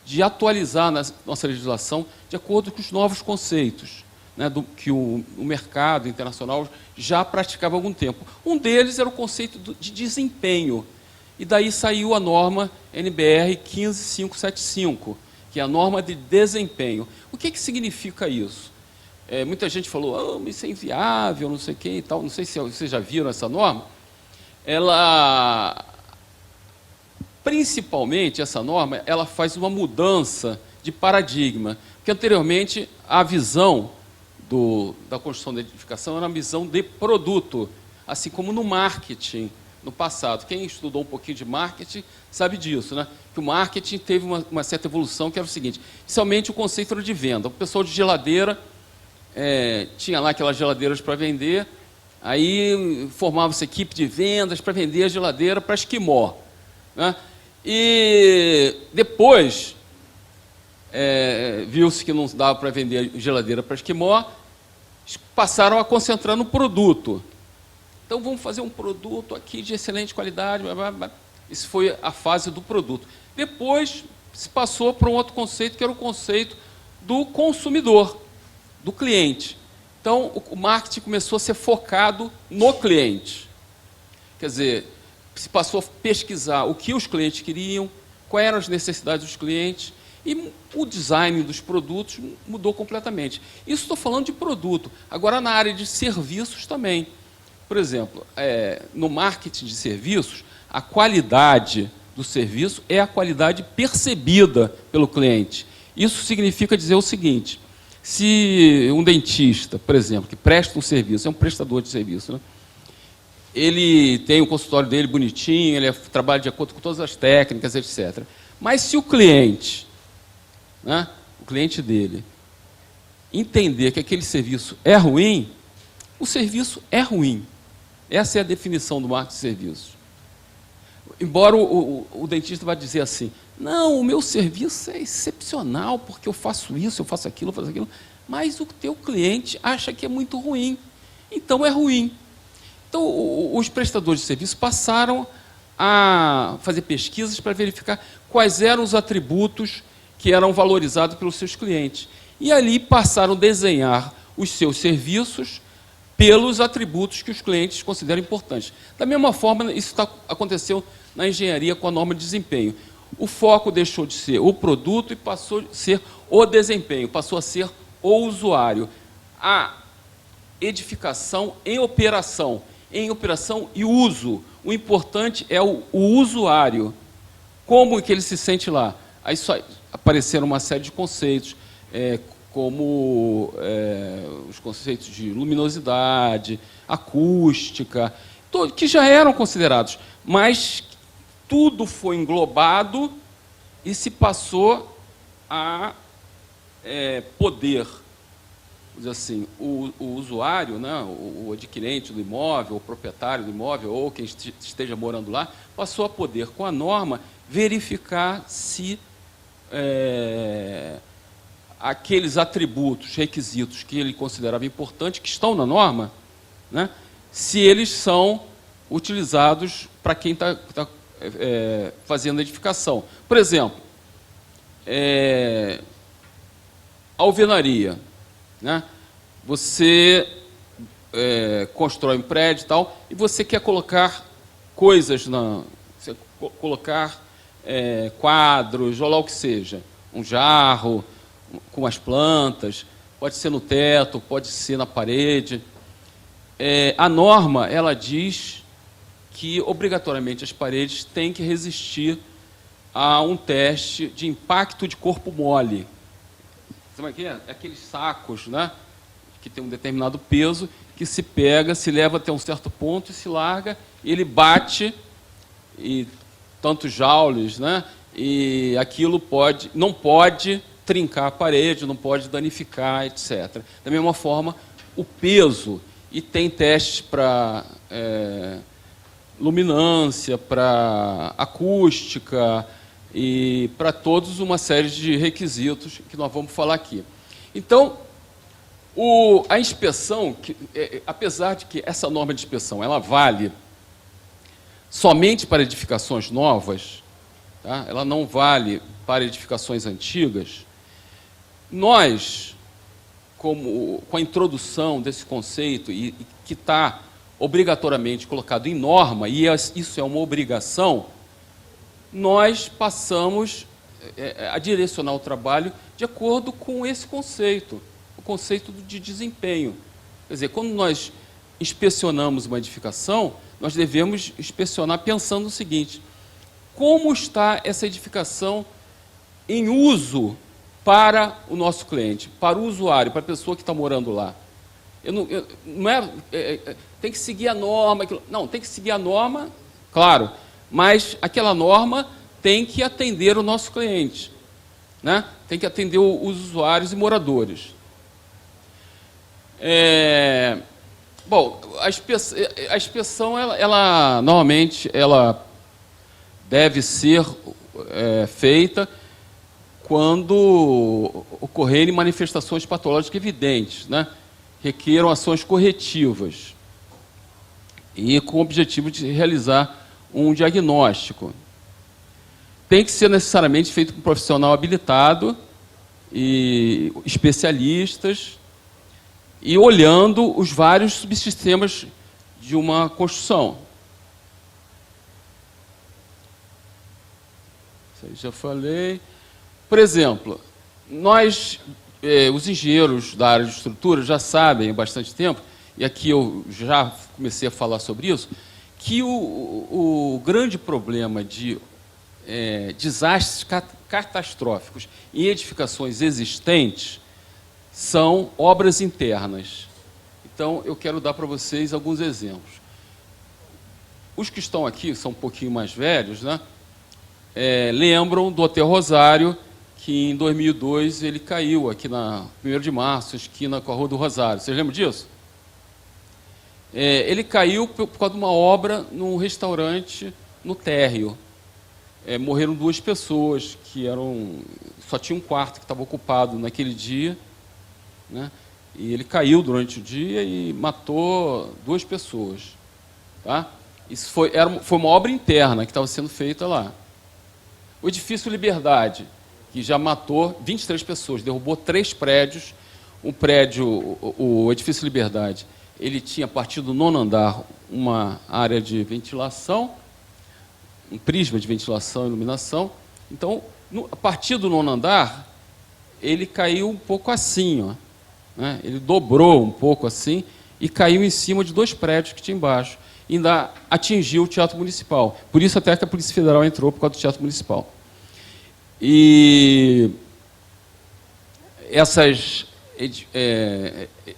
de atualizar nossa legislação de acordo com os novos conceitos, né, que o mercado internacional já praticava há algum tempo. Um deles era o conceito de desempenho, e daí saiu a norma NBR 15575, que é a norma de desempenho. O que significa isso? Muita gente falou, isso é inviável, não sei o que e tal. Não sei se vocês já viram essa norma. Principalmente, essa norma, ela faz uma mudança de paradigma, porque anteriormente a visão da construção da edificação era uma visão de produto, assim como no marketing, no passado. Quem estudou um pouquinho de marketing sabe disso, né? Que o marketing teve uma certa evolução, que era o seguinte, inicialmente o conceito era de venda. O pessoal de geladeira tinha lá aquelas geladeiras para vender, aí formava-se equipe de vendas para vender a geladeira para esquimó, né? E depois viu-se que não dava para vender geladeira para esquimó, passaram a concentrar no produto. Então, vamos fazer um produto aqui de excelente qualidade. Blá, blá, blá. Isso foi a fase do produto. Depois, se passou para um outro conceito, que era o conceito do consumidor, do cliente. Então, o marketing começou a ser focado no cliente. Quer dizer, se passou a pesquisar o que os clientes queriam, quais eram as necessidades dos clientes, e o design dos produtos mudou completamente. Isso estou falando de produto. Agora, na área de serviços também. Por exemplo, no marketing de serviços, a qualidade do serviço é a qualidade percebida pelo cliente. Isso significa dizer o seguinte, se um dentista, por exemplo, que presta um serviço, é um prestador de serviço, né? Ele tem o consultório dele bonitinho, ele trabalha de acordo com todas as técnicas, etc. Mas se o cliente, né, o cliente dele, entender que aquele serviço é ruim, o serviço é ruim. Essa é a definição do marketing de serviços. Embora o dentista vá dizer assim, não, o meu serviço é excepcional, porque eu faço isso, eu faço aquilo, mas o teu cliente acha que é muito ruim, então é ruim. Então, os prestadores de serviço passaram a fazer pesquisas para verificar quais eram os atributos que eram valorizados pelos seus clientes. E ali passaram a desenhar os seus serviços pelos atributos que os clientes consideram importantes. Da mesma forma, isso aconteceu na engenharia com a norma de desempenho. O foco deixou de ser o produto e passou a ser o desempenho, passou a ser o usuário. A edificação em operação e uso. O importante é o usuário. Como que ele se sente lá? Aí só apareceram uma série de conceitos, como os conceitos de luminosidade, acústica, que já eram considerados, mas tudo foi englobado e se passou a poder, vamos dizer assim, o usuário, né, o adquirente do imóvel, o proprietário do imóvel, ou quem esteja morando lá, passou a poder, com a norma, verificar se aqueles atributos, requisitos que ele considerava importantes, que estão na norma, né, se eles são utilizados para quem está fazendo a edificação. Por exemplo, alvenaria, né? Você constrói um prédio e tal, e você quer colocar coisas, colocar quadros, ou lá o que seja, um jarro com as plantas, pode ser no teto, pode ser na parede. A norma, ela diz que, obrigatoriamente, as paredes têm que resistir a um teste de impacto de corpo mole. Sabe o que é? Aqueles sacos, né, que tem um determinado peso, que se pega, se leva até um certo ponto e se larga, ele bate, e tantos joules, né, e aquilo não pode trincar a parede, não pode danificar, etc. Da mesma forma, o peso, e tem testes para luminância, para acústica, e para todos uma série de requisitos que nós vamos falar aqui. Então, a inspeção, apesar de que essa norma de inspeção ela vale somente para edificações novas, tá? Ela não vale para edificações antigas. Nós, com a introdução desse conceito, e que está obrigatoriamente colocado em norma, e isso é uma obrigação, nós passamos a direcionar o trabalho de acordo com esse conceito, o conceito de desempenho. Quer dizer, quando nós inspecionamos uma edificação, nós devemos inspecionar pensando o seguinte: como está essa edificação em uso para o nosso cliente, para o usuário, para a pessoa que está morando lá? Tem que seguir a norma. Não, tem que seguir a norma, claro, mas aquela norma tem que atender o nosso cliente, né? Tem que atender os usuários e moradores. Bom, a inspeção, ela normalmente, ela deve ser feita quando ocorrerem manifestações patológicas evidentes, né? Requeram ações corretivas e com o objetivo de realizar um diagnóstico. Tem que ser necessariamente feito por um profissional habilitado e especialistas, e olhando os vários subsistemas de uma construção. Isso aí já falei. Por exemplo, nós, os engenheiros da área de estrutura, já sabem há bastante tempo, e aqui eu já comecei a falar sobre isso, que o grande problema de desastres catastróficos em edificações existentes são obras internas. Então, eu quero dar para vocês alguns exemplos. Os que estão aqui, são um pouquinho mais velhos, né? Lembram do Hotel Rosário, que em 2002 ele caiu aqui na 1º de março, esquina com a Rua do Rosário. Vocês lembram disso? Ele caiu por causa de uma obra num restaurante no térreo. Morreram 2 pessoas, que só tinha um quarto que estava ocupado naquele dia, né? E ele caiu durante o dia e matou 2 pessoas. Tá? Isso foi uma obra interna que estava sendo feita lá. O edifício Liberdade, que já matou 23 pessoas, derrubou 3 prédios. Um prédio, o edifício Liberdade, ele tinha, a partir do 9º andar, uma área de ventilação, um prisma de ventilação e iluminação. Então, a partir do 9º andar, ele caiu um pouco assim, ó, né? Ele dobrou um pouco assim e caiu em cima de 2 prédios que tinha embaixo. E ainda atingiu o Teatro Municipal. Por isso até que a Polícia Federal entrou, por causa do Teatro Municipal. E essas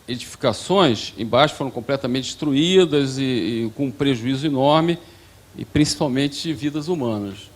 edificações embaixo foram completamente destruídas e com um prejuízo enorme, e principalmente vidas humanas,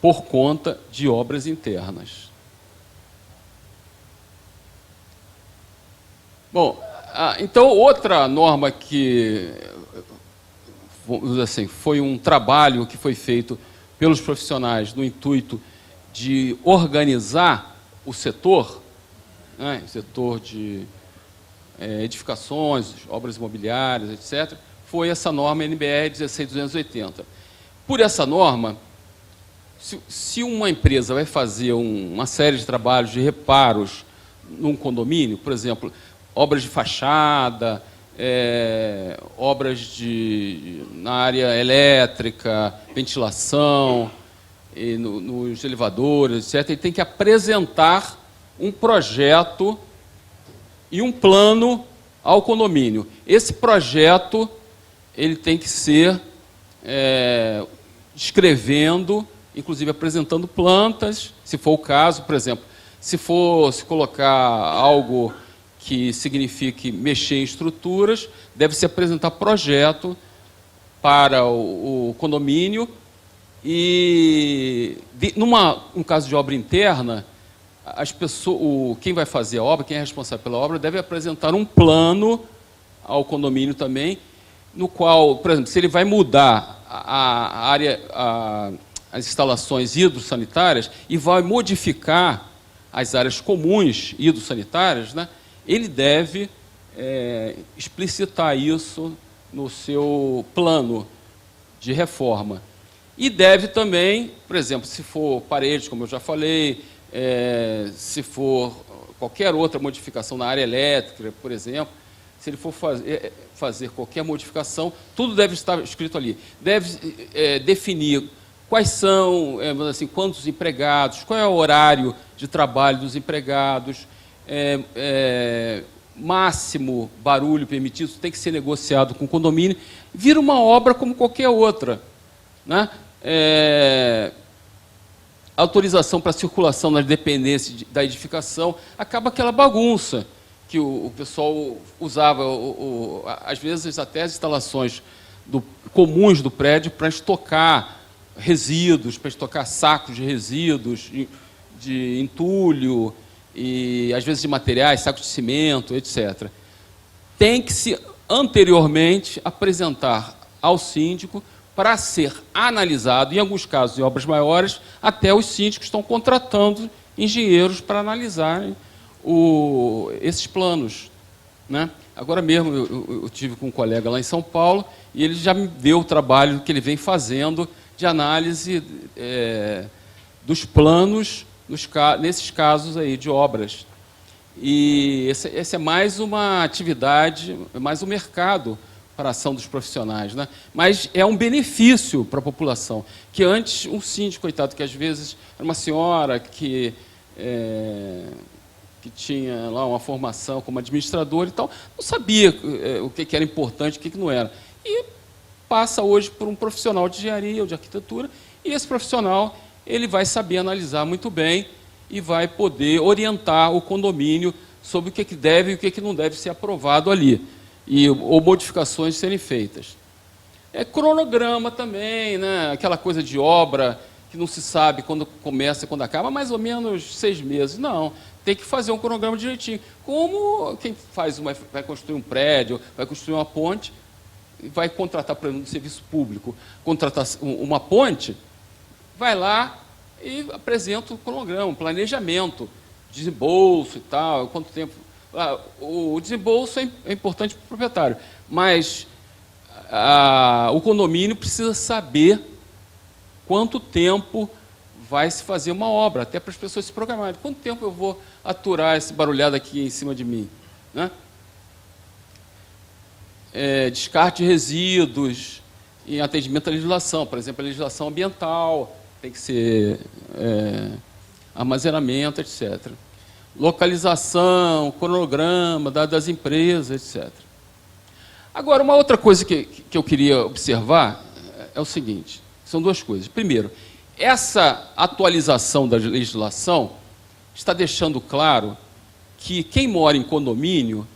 por conta de obras internas. Bom, então outra norma que, vamos dizer assim, foi um trabalho que foi feito pelos profissionais no intuito de organizar o setor, né, o setor de edificações, obras imobiliárias, etc., foi essa norma NBR 16280. Por essa norma, se uma empresa vai fazer uma série de trabalhos de reparos num condomínio, por exemplo, obras de fachada, obras na área elétrica, ventilação, nos elevadores, etc., ele tem que apresentar um projeto e um plano ao condomínio. Esse projeto ele tem que ser descrevendo, inclusive apresentando plantas, se for o caso, por exemplo, se colocar algo que signifique mexer em estruturas, deve-se apresentar projeto para o condomínio e, num caso de obra interna, quem vai fazer a obra, quem é responsável pela obra, deve apresentar um plano ao condomínio também, no qual, por exemplo, se ele vai mudar as instalações hidrossanitárias e vai modificar as áreas comuns hidrossanitárias, né, ele deve explicitar isso no seu plano de reforma. E deve também, por exemplo, se for paredes, como eu já falei, se for qualquer outra modificação na área elétrica, por exemplo, se ele for fazer qualquer modificação, tudo deve estar escrito ali. Deve definir quais são, assim, quantos empregados, qual é o horário de trabalho dos empregados, máximo barulho permitido, tem que ser negociado com o condomínio. Vira uma obra como qualquer outra, né? Autorização para circulação nas dependências da edificação, acaba aquela bagunça que o pessoal usava, às vezes até as instalações comuns do prédio para estocar resíduos, para estocar sacos de resíduos, de entulho, e às vezes de materiais, sacos de cimento, etc. Tem que se anteriormente apresentar ao síndico para ser analisado, em alguns casos, em obras maiores, até os síndicos estão contratando engenheiros para analisarem esses planos, né? Agora mesmo, eu tive com um colega lá em São Paulo, e ele já me deu o trabalho que ele vem fazendo de análise dos planos nesses casos aí de obras. E esse é mais uma atividade, mais um mercado para a ação dos profissionais, né? Mas é um benefício para a população, que antes um síndico, coitado, que às vezes era uma senhora que tinha lá uma formação como administrador e tal, não sabia o que era importante, o que não era. E passa hoje por um profissional de engenharia ou de arquitetura, e esse profissional ele vai saber analisar muito bem e vai poder orientar o condomínio sobre o que deve e o que não deve ser aprovado ali, ou modificações serem feitas. Cronograma também, né? Aquela coisa de obra que não se sabe quando começa e quando acaba, mais ou menos 6 meses. Não, tem que fazer um cronograma direitinho. Como quem vai construir um prédio, vai construir uma ponte, vai contratar, por exemplo, um serviço público, contratar uma ponte, vai lá e apresenta o cronograma, um planejamento, desembolso e tal, quanto tempo. O desembolso é importante para o proprietário, mas o condomínio precisa saber quanto tempo vai se fazer uma obra, até para as pessoas se programarem. Quanto tempo eu vou aturar esse barulhado aqui em cima de mim, né? Descarte de resíduos em atendimento à legislação, por exemplo, a legislação ambiental, tem que ser armazenamento, etc. Localização, cronograma, dados das empresas, etc. Agora, uma outra coisa que eu queria observar é o seguinte, são duas coisas. Primeiro, essa atualização da legislação está deixando claro que quem mora em condomínio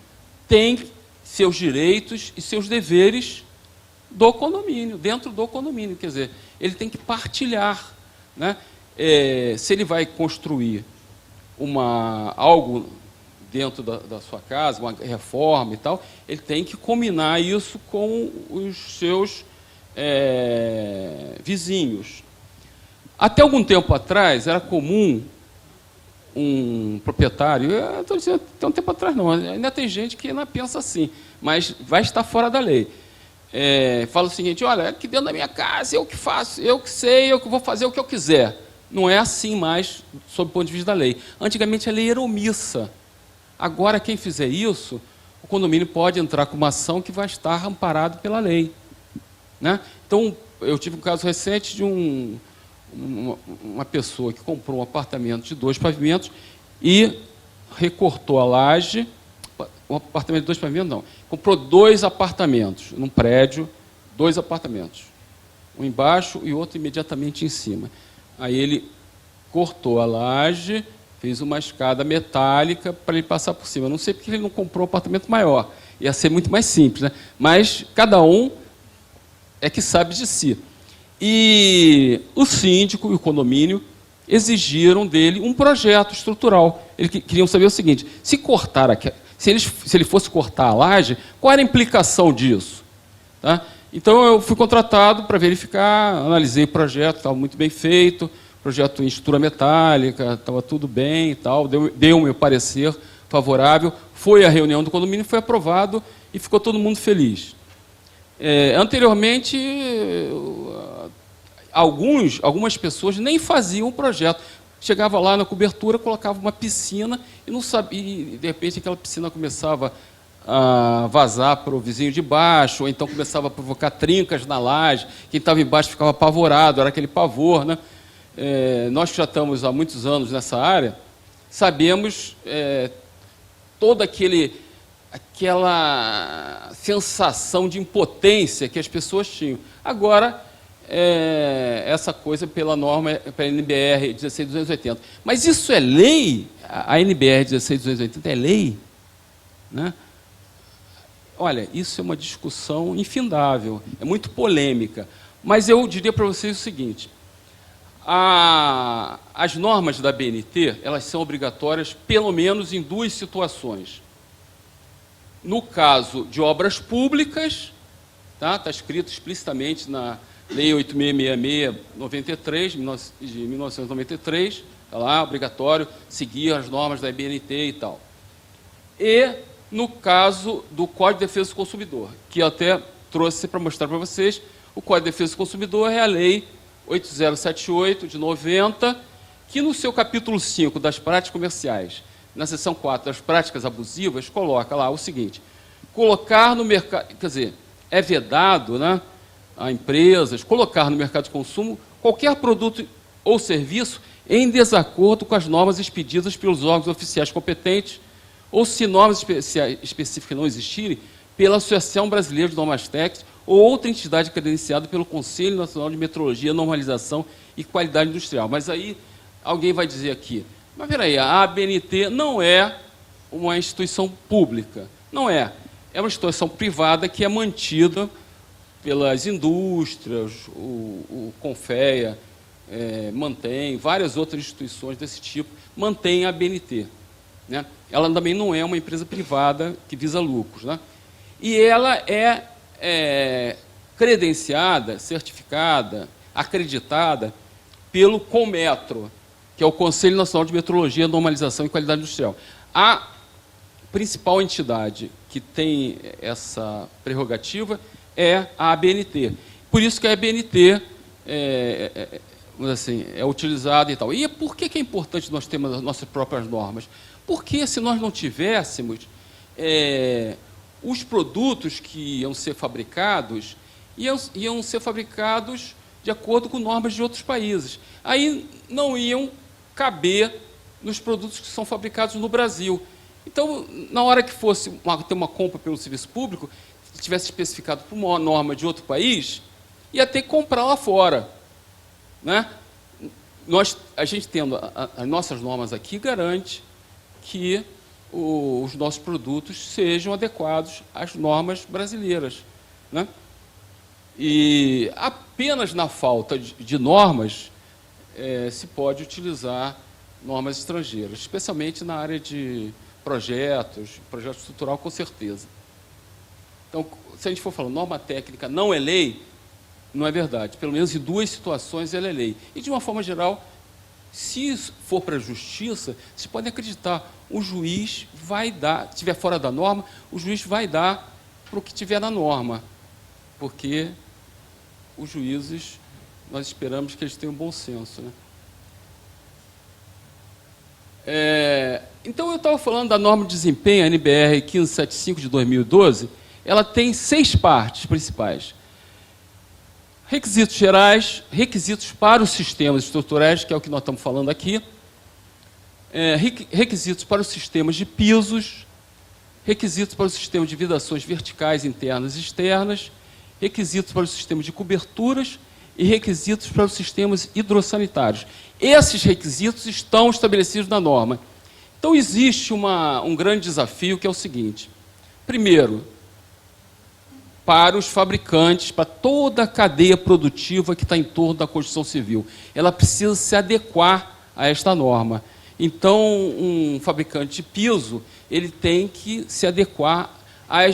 tem seus direitos e seus deveres do condomínio, dentro do condomínio. Quer dizer, ele tem que partilhar, né? Se ele vai construir algo dentro da sua casa, uma reforma e tal, ele tem que combinar isso com os seus vizinhos. Até algum tempo atrás, era comum um proprietário, eu estou dizendo, tem um tempo atrás não, ainda tem gente que ainda pensa assim, mas vai estar fora da lei. Fala o seguinte, olha, aqui dentro da minha casa, eu que faço, eu que sei, eu que vou fazer o que eu quiser. Não é assim mais, sob o ponto de vista da lei. Antigamente a lei era omissa. Agora, quem fizer isso, o condomínio pode entrar com uma ação que vai estar amparado pela lei, né? Então, eu tive um caso recente de uma pessoa que comprou um apartamento de 2 pavimentos e recortou a laje. Um apartamento de 2 pavimentos, não. Comprou 2 apartamentos num prédio, 2 apartamentos. Um embaixo e outro imediatamente em cima. Aí ele cortou a laje, fez uma escada metálica para ele passar por cima. Eu não sei porque ele não comprou um apartamento maior. Ia ser muito mais simples, né? Mas cada um é que sabe de si. E o síndico e o condomínio exigiram dele um projeto estrutural. Eles queriam saber o seguinte, se ele fosse cortar a laje, qual era a implicação disso? Tá? Então, eu fui contratado para verificar, analisei o projeto, estava muito bem feito, projeto em estrutura metálica, estava tudo bem e tal, dei o meu parecer favorável, foi à reunião do condomínio, foi aprovado e ficou todo mundo feliz. Anteriormente, Algumas pessoas nem faziam o projeto. Chegava lá na cobertura, colocava uma piscina e não sabia, e de repente aquela piscina começava a vazar para o vizinho de baixo, ou então começava a provocar trincas na laje, quem estava embaixo ficava apavorado, era aquele pavor, né? Nós que já estamos há muitos anos nessa área, sabemos toda aquela sensação de impotência que as pessoas tinham. Agora, essa coisa pela norma, pela NBR 16280. Mas isso é lei? A NBR 16280 é lei? Né? Olha, isso é uma discussão infindável, é muito polêmica. Mas eu diria para vocês o seguinte: as normas da BNT, elas são obrigatórias pelo menos em duas situações. No caso de obras públicas, tá escrito explicitamente na Lei 8.666/93, de 1993, está lá, obrigatório seguir as normas da BNT e tal. E no caso do Código de Defesa do Consumidor, que eu até trouxe para mostrar para vocês, o Código de Defesa do Consumidor é a Lei 8078, de 90, que no seu capítulo 5 das práticas comerciais, na seção 4 das práticas abusivas, coloca lá o seguinte: colocar no mercado, quer dizer, é vedado, né, a empresas colocar no mercado de consumo qualquer produto ou serviço em desacordo com as normas expedidas pelos órgãos oficiais competentes, ou se normas específicas não existirem, pela Associação Brasileira de Normas Técnicas ou outra entidade credenciada pelo Conselho Nacional de Metrologia, Normalização e Qualidade Industrial. Mas aí alguém vai dizer aqui, mas peraí, a ABNT não é uma instituição pública. Não é. É uma instituição privada que é mantida pelas indústrias, o Confea mantém, várias outras instituições desse tipo mantêm a ABNT. Né? Ela também não é uma empresa privada que visa lucros. Né? E ela é credenciada, certificada, acreditada pelo Conmetro, que é o Conselho Nacional de Metrologia, Normalização e Qualidade Industrial. A principal entidade que tem essa prerrogativa é a ABNT. Por isso que a ABNT é utilizada e tal. E por que é importante nós termos as nossas próprias normas? Porque se nós não tivéssemos, os produtos que iam ser fabricados, iam ser fabricados de acordo com normas de outros países. Aí não iam caber nos produtos que são fabricados no Brasil. Então, na hora que fosse ter uma compra pelo serviço público, se tivesse especificado por uma norma de outro país, ia ter que comprar lá fora. Né? A gente tendo as nossas normas aqui, garante que os nossos produtos sejam adequados às normas brasileiras. Né? E apenas na falta de normas se pode utilizar normas estrangeiras, especialmente na área de projeto estrutural, com certeza. Então, se a gente for falando norma técnica não é lei, não é verdade. Pelo menos em duas situações ela é lei. E, de uma forma geral, se for para a justiça, vocês podem acreditar, o juiz vai dar, se estiver fora da norma, o juiz vai dar para o que estiver na norma, porque os juízes, nós esperamos que eles tenham bom senso. Né? Então, eu estava falando da norma de desempenho, a NBR 1575 de 2012, ela tem 6 partes principais. Requisitos gerais, requisitos para os sistemas estruturais, que é o que nós estamos falando aqui, requisitos para os sistemas de pisos, requisitos para o sistema de vedações verticais, internas e externas, requisitos para o sistema de coberturas e requisitos para os sistemas hidrossanitários. Esses requisitos estão estabelecidos na norma. Então, existe um grande desafio, que é o seguinte. Primeiro, para os fabricantes, para toda a cadeia produtiva que está em torno da construção civil, ela precisa se adequar a esta norma. Então, um fabricante de piso, ele tem que se adequar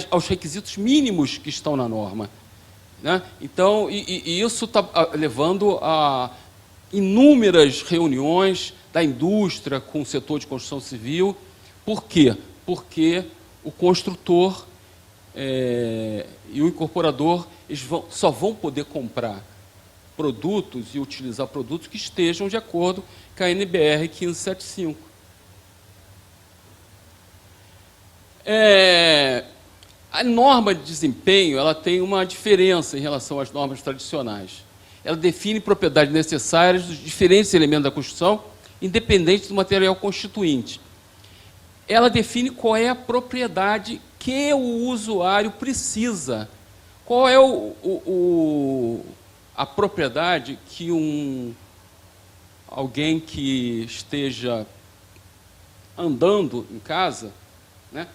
aos requisitos mínimos que estão na norma. Né? Então, e isso está levando a inúmeras reuniões da indústria com o setor de construção civil. Por quê? Porque o construtor e o incorporador só vão poder comprar produtos e utilizar produtos que estejam de acordo com a NBR 1575. A norma de desempenho ela tem uma diferença em relação às normas tradicionais. Ela define propriedades necessárias dos diferentes elementos da construção, independente do material constituinte. Ela define qual é a propriedade que o usuário precisa. Qual é a propriedade que alguém que esteja andando em casa, né,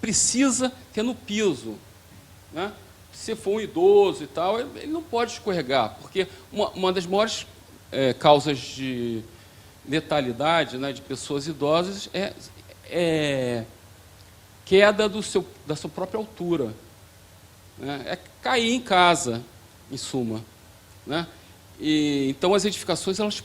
precisa ter no piso, né? Se for um idoso e tal, ele não pode escorregar, porque uma das maiores causas de letalidade, né, de pessoas idosas é queda da sua própria altura, né? É cair em casa, em suma, né? Então as edificações elas